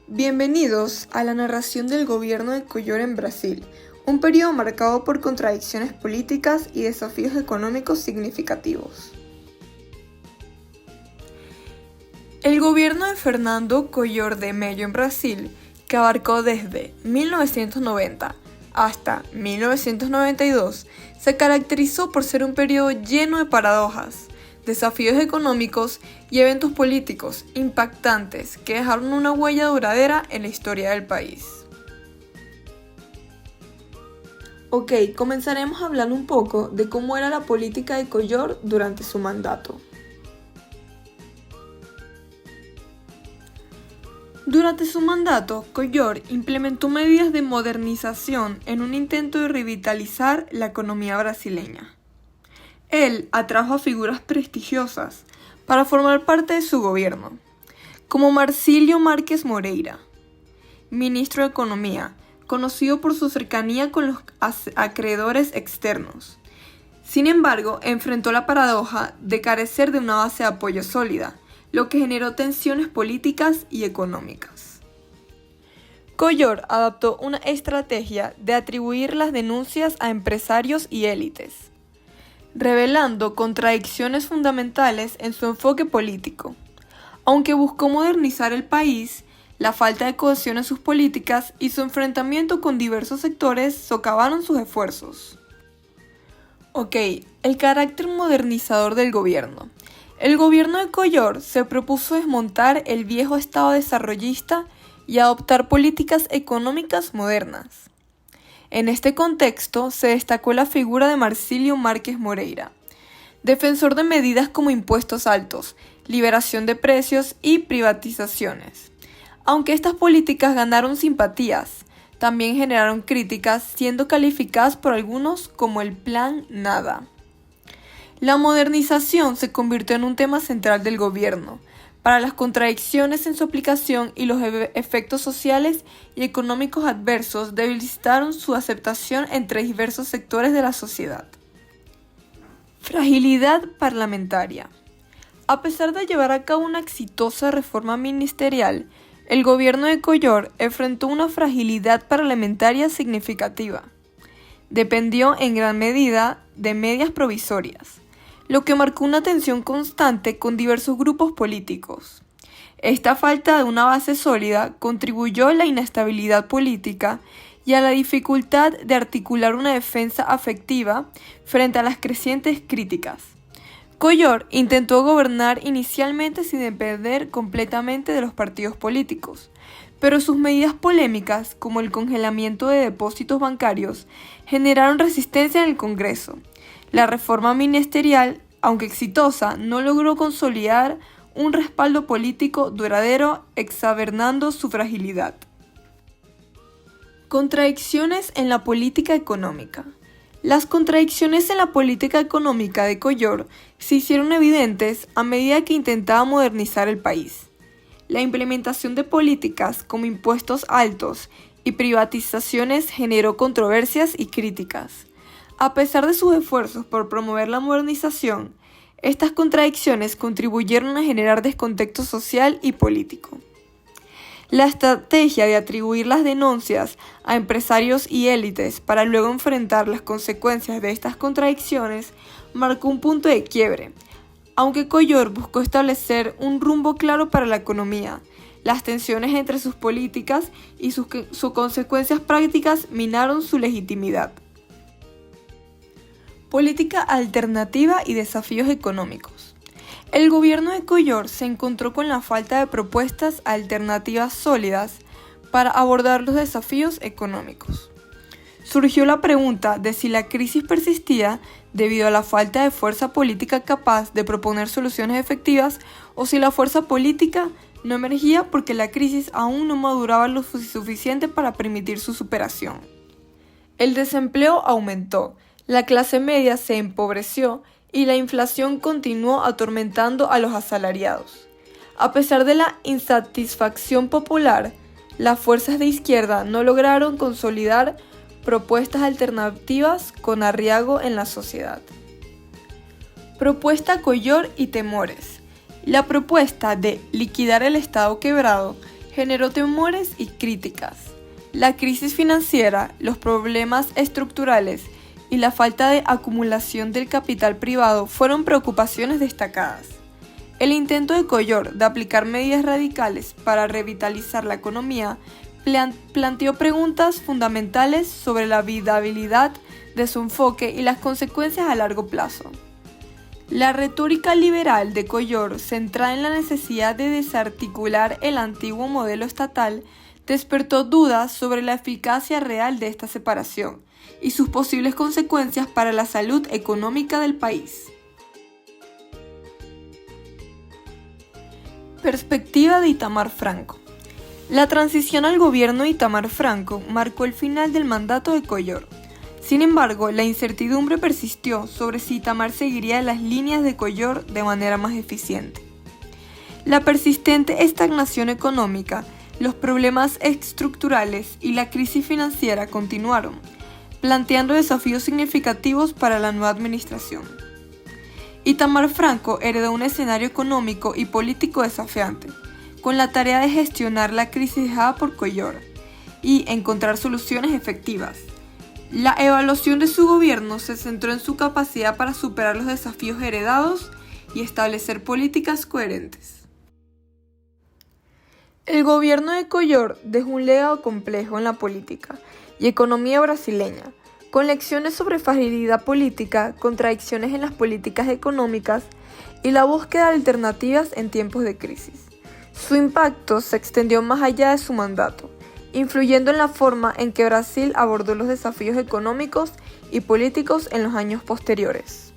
Bienvenidos a la narración del gobierno de Collor en Brasil, un periodo marcado por contradicciones políticas y desafíos económicos significativos. El gobierno de Fernando Collor de Mello en Brasil, que abarcó desde 1990 hasta 1992, se caracterizó por ser un periodo lleno de paradojas, desafíos económicos y eventos políticos impactantes que dejaron una huella duradera en la historia del país. Ok, comenzaremos hablando un poco de cómo era la política de Collor durante su mandato. Durante su mandato, Collor implementó medidas de modernización en un intento de revitalizar la economía brasileña. Él atrajo a figuras prestigiosas para formar parte de su gobierno, como Marcílio Marques Moreira, ministro de Economía, conocido por su cercanía con los acreedores externos. Sin embargo, enfrentó la paradoja de carecer de una base de apoyo sólida, lo que generó tensiones políticas y económicas. Collor adoptó una estrategia de atribuir las denuncias a empresarios y élites, revelando contradicciones fundamentales en su enfoque político. Aunque buscó modernizar el país, la falta de cohesión en sus políticas y su enfrentamiento con diversos sectores socavaron sus esfuerzos. El carácter modernizador del gobierno. El gobierno de Collor se propuso desmontar el viejo estado desarrollista y adoptar políticas económicas modernas. En este contexto se destacó la figura de Marcílio Marques Moreira, defensor de medidas como impuestos altos, liberación de precios y privatizaciones. Aunque estas políticas ganaron simpatías, también generaron críticas, siendo calificadas por algunos como el Plan Nada. La modernización se convirtió en un tema central del gobierno, para las contradicciones en su aplicación y los efectos sociales y económicos adversos debilitaron su aceptación entre diversos sectores de la sociedad. Fragilidad parlamentaria. A pesar de llevar a cabo una exitosa reforma ministerial, el gobierno de Collor enfrentó una fragilidad parlamentaria significativa. Dependió en gran medida de medidas provisorias, lo que marcó una tensión constante con diversos grupos políticos. Esta falta de una base sólida contribuyó a la inestabilidad política y a la dificultad de articular una defensa afectiva frente a las crecientes críticas. Collor intentó gobernar inicialmente sin depender completamente de los partidos políticos, pero sus medidas polémicas, como el congelamiento de depósitos bancarios, generaron resistencia en el Congreso. La reforma ministerial, aunque exitosa, no logró consolidar un respaldo político duradero, exacerbando su fragilidad. Contradicciones en la política económica. Las contradicciones en la política económica de Collor se hicieron evidentes a medida que intentaba modernizar el país. La implementación de políticas como impuestos altos y privatizaciones generó controversias y críticas. A pesar de sus esfuerzos por promover la modernización, estas contradicciones contribuyeron a generar descontexto social y político. La estrategia de atribuir las denuncias a empresarios y élites para luego enfrentar las consecuencias de estas contradicciones marcó un punto de quiebre. Aunque Collor buscó establecer un rumbo claro para la economía, las tensiones entre sus políticas y sus consecuencias prácticas minaron su legitimidad. Política alternativa y desafíos económicos. El gobierno de Collor se encontró con la falta de propuestas alternativas sólidas para abordar los desafíos económicos. Surgió la pregunta de si la crisis persistía debido a la falta de fuerza política capaz de proponer soluciones efectivas o si la fuerza política no emergía porque la crisis aún no maduraba lo suficiente para permitir su superación. El desempleo aumentó, la clase media se empobreció y la inflación continuó atormentando a los asalariados. A pesar de la insatisfacción popular, las fuerzas de izquierda no lograron consolidar propuestas alternativas con arraigo en la sociedad. Propuesta Collor y temores. La propuesta de liquidar el Estado quebrado generó temores y críticas. La crisis financiera, los problemas estructurales y la falta de acumulación del capital privado fueron preocupaciones destacadas. El intento de Collor de aplicar medidas radicales para revitalizar la economía planteó preguntas fundamentales sobre la viabilidad de su enfoque y las consecuencias a largo plazo. La retórica liberal de Collor, centrada en la necesidad de desarticular el antiguo modelo estatal, despertó dudas sobre la eficacia real de esta separación y sus posibles consecuencias para la salud económica del país. Perspectiva de Itamar Franco. La transición al gobierno de Itamar Franco marcó el final del mandato de Collor. Sin embargo, la incertidumbre persistió sobre si Itamar seguiría las líneas de Collor de manera más eficiente. La persistente estagnación económica, los problemas estructurales y la crisis financiera continuaron, planteando desafíos significativos para la nueva administración. Itamar Franco heredó un escenario económico y político desafiante, con la tarea de gestionar la crisis dejada por Collor y encontrar soluciones efectivas. La evaluación de su gobierno se centró en su capacidad para superar los desafíos heredados y establecer políticas coherentes. El gobierno de Collor dejó un legado complejo en la política y economía brasileña, con lecciones sobre fragilidad política, contradicciones en las políticas económicas y la búsqueda de alternativas en tiempos de crisis. Su impacto se extendió más allá de su mandato, influyendo en la forma en que Brasil abordó los desafíos económicos y políticos en los años posteriores.